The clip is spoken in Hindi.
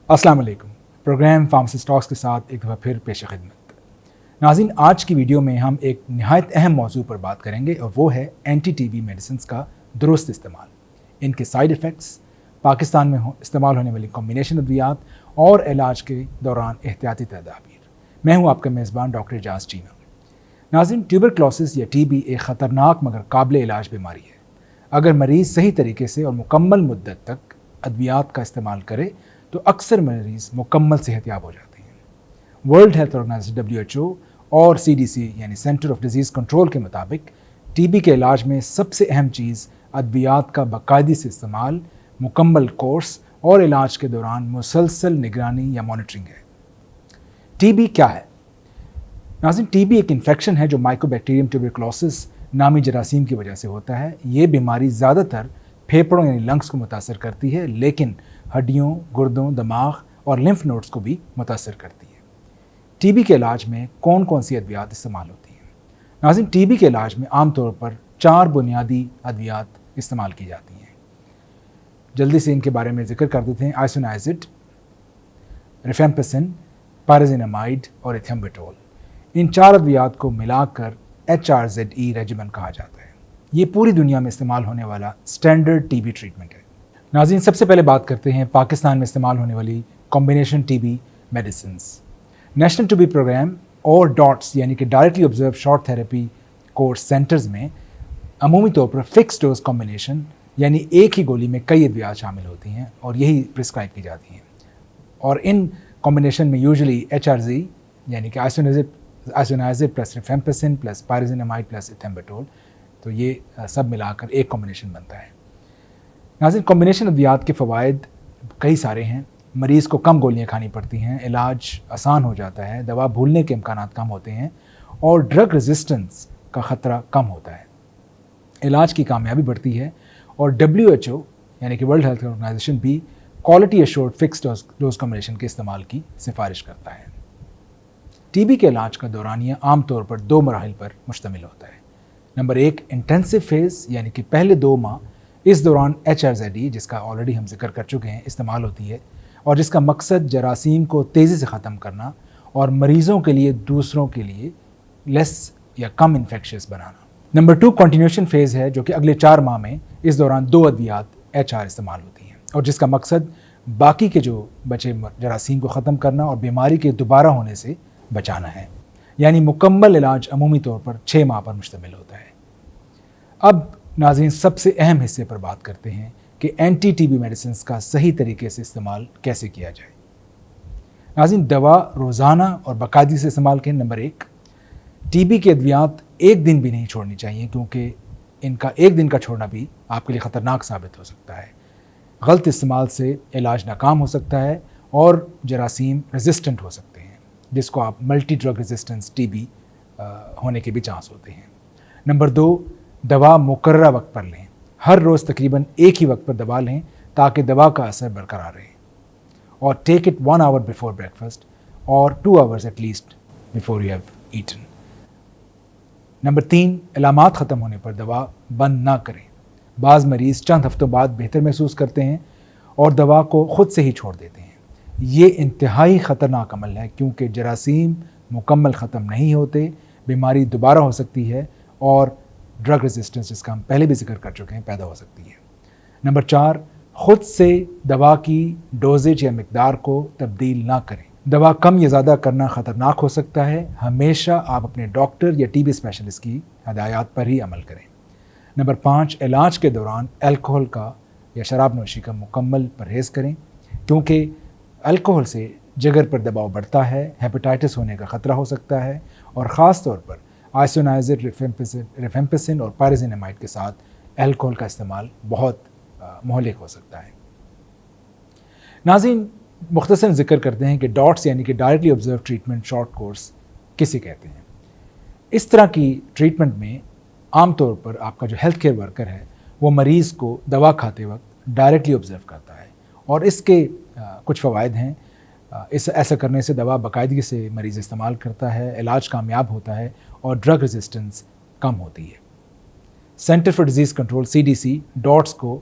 अस्सलाम वालेकुम। प्रोग्राम फार्मासिस्ट टॉक्स के साथ एक दफ़ा फिर पेश खिदमत। नाज़रीन, आज की वीडियो में हम एक नहायत अहम मौजू पर बात करेंगे और वो है एंटी टीबी मेडिसिन का दुरुस्त इस्तेमाल, इनके साइड इफ़ेक्ट्स, पाकिस्तान में इस्तेमाल होने वाली कॉम्बिनेशन अद्वियात और इलाज के दौरान एहतियाती तदाबीर। मैं हूँ आपका मेज़बान डॉक्टर एजाज चीमा। नाज़रीन, ट्यूबरक्लोसिस या टीबी एक ख़तरनाक मगर काबिल इलाज बीमारी है। अगर मरीज़ सही तरीके से और मुकम्मल मुद्दत तक अद्वियात का इस्तेमाल करे तो अक्सर मरीज़ मुकम्मल सेहतयाब हो जाते हैं। वर्ल्ड हेल्थ ऑर्गेनाइजेशन WHO और CDC यानी सेंटर ऑफ डिजीज़ कंट्रोल के मुताबिक टीबी के इलाज में सबसे अहम चीज़ अद्वियात का बाकायदगी से इस्तेमाल, मुकम्मल कोर्स और इलाज के दौरान मुसलसल निगरानी या मॉनिटरिंग है। टीबी क्या है? नाज़रीन, टीबी एक इन्फेक्शन है जो माइकोबैक्टीरियम ट्यूबरक्लोसिस नामी जरासीम की वजह से होता है। ये बीमारी ज़्यादातर फेफड़ों यानी लंग्स को मुतासर करती है, लेकिन हड्डियों, गुर्दों, दिमाग और लिम्फ नोड्स को भी मुतासर करती है। टीबी के इलाज में कौन कौन सी अद्वियात इस्तेमाल होती हैं? नाज़रीन, टीबी के इलाज में आमतौर पर 4 बुनियादी अद्वियात इस्तेमाल की जाती हैं। जल्दी से इनके बारे में जिक्र कर देते हैं। आइसोनाइज़िड, रिफेम्पिसिन, पायराज़िनामाइड और इथेम्बुटोल। इन 4 अद्वियात को मिलाकर HRZE रेजिमेन कहा जाता है। ये पूरी दुनिया में इस्तेमाल होने वाला स्टैंडर्ड टीबी ट्रीटमेंट है। नाज़रीन, सबसे पहले बात करते हैं पाकिस्तान में इस्तेमाल होने वाली combination TB medicine. National TB programme और डॉट्स यानी कि directly observe short therapy course centres में अमूमी तौर पर फिक्स डोज कॉम्बिनेशन यानी एक ही गोली में कई अद्वियात शामिल होती हैं और यही प्रिस्क्राइब की जाती हैं। और इन कॉम्बिनेशन में यूजुअली HRZ यानी कि आइसोनाइज़िड प्लस रिफेम्पिसिन प्लस पायराज़िनामाइड प्लस इथेम्बुटोल, तो ये सब मिलाकर एक कॉम्बिनेशन बनता है। नाज़रीन, कॉम्बिनेशन अद्वियात के फ़वाइद कई सारे हैं। मरीज़ को कम गोलियां खानी पड़ती हैं, इलाज आसान हो जाता है, दवा भूलने के इम्कानात कम होते हैं और ड्रग रेजिस्टेंस का ख़तरा कम होता है। इलाज की कामयाबी बढ़ती है और WHO यानी कि वर्ल्ड हेल्थ ऑर्गेनाइजेशन भी quality assured fix dose combination के इस्तेमाल की सिफारिश करता है। टीबी के इलाज का दौरानिया आमतौर पर 2 मराहिल पर मुश्तमिल होता है। नंबर 1, इंटेंसिव फेज़ यानी कि पहले 2 माह। इस दौरान HRZE, जिसका ऑलरेडी हम जिक्र कर चुके हैं, इस्तेमाल होती है और जिसका मकसद जरासीम को तेज़ी से ख़त्म करना और मरीज़ों के लिए दूसरों के लिए लेस या कम इन्फेक्शियस बनाना। नंबर 2, कंटिन्यूएशन फेज़ है जो कि अगले 4 माह में इस दौरान 2 अद्वियात HR इस्तेमाल होती हैं और जिसका मकसद बाकी के जो बचे जरासीम को ख़त्म करना और बीमारी के दोबारा होने से बचाना है। यानी मुकम्मल इलाज अमूमी तौर पर 6 माह पर मुश्तमिल होता है। अब नाज़रीन, सबसे अहम हिस्से पर बात करते हैं कि एंटी टीबी मेडिसिन का सही तरीके से इस्तेमाल कैसे किया जाए। नाज़रीन, दवा रोज़ाना और बाकायदगी से इस्तेमाल करें। नंबर 1, टीबी के अद्वियात एक दिन भी नहीं छोड़नी चाहिए क्योंकि इनका एक दिन का छोड़ना भी आपके लिए ख़तरनाक साबित हो सकता है। गलत इस्तेमाल से इलाज नाकाम हो सकता है और जरासीम रेजिस्टेंट हो सकते हैं, जिसको आप मल्टी ड्रग रेजिस्टेंस टीबी होने के भी चांस होते हैं। नंबर 2, दवा मुकर्रर वक्त पर लें। हर रोज़ तकरीबन एक ही वक्त पर दवा लें ताकि दवा का असर बरकरार रहे और take it 1 hour before breakfast और 2 hours at least before you have eaten. Number 3, अलामात ख़त्म होने पर दवा बंद ना करें। बाज़ मरीज़ चंद हफ्तों बाद बेहतर महसूस करते हैं और दवा को ख़ुद से ही छोड़ देते हैं। ये इंतहाई ख़तरनाक अमल है क्योंकि जरासीम मुकम्मल ख़त्म नहीं होते, बीमारी दोबारा हो सकती है और ड्रग रेजिस्टेंस, जिसका हम पहले भी जिक्र कर चुके हैं, पैदा हो सकती है। नंबर 4, ख़ुद से दवा की डोजेज या मिकदार को तब्दील ना करें। दवा कम या ज़्यादा करना ख़तरनाक हो सकता है। हमेशा आप अपने डॉक्टर या टीबी स्पेशलिस्ट की हदायत पर ही अमल करें। नंबर 5, इलाज के दौरान अल्कोहल का या शराब नोशी का मुकम्मल परहेज़ करें क्योंकि अल्कोहल से जिगर पर दबाव बढ़ता है, हेपेटाइटिस होने का ख़तरा हो सकता है और ख़ास तौर पर आइसोनाइज़िड, रिफेम्पिसिन और पायराज़िनामाइड के साथ अल्कोहल का इस्तेमाल बहुत मुहलिक हो सकता है। नाज़रीन, मुख्तसर जिक्र करते हैं कि डॉट्स यानी कि directly observe treatment short course किसे कहते हैं। इस तरह की ट्रीटमेंट में आमतौर पर आपका जो हेल्थ केयर वर्कर है वो मरीज़ को दवा खाते वक्त डायरेक्टली ऑब्जर्व करता है और इसके कुछ फ़वाइद हैं। ऐसा करने से दवा बाकायदगी से मरीज़ इस्तेमाल करता है, इलाज कामयाब होता है और ड्रग रेजिस्टेंस कम होती है। Centre for disease control CDC dots को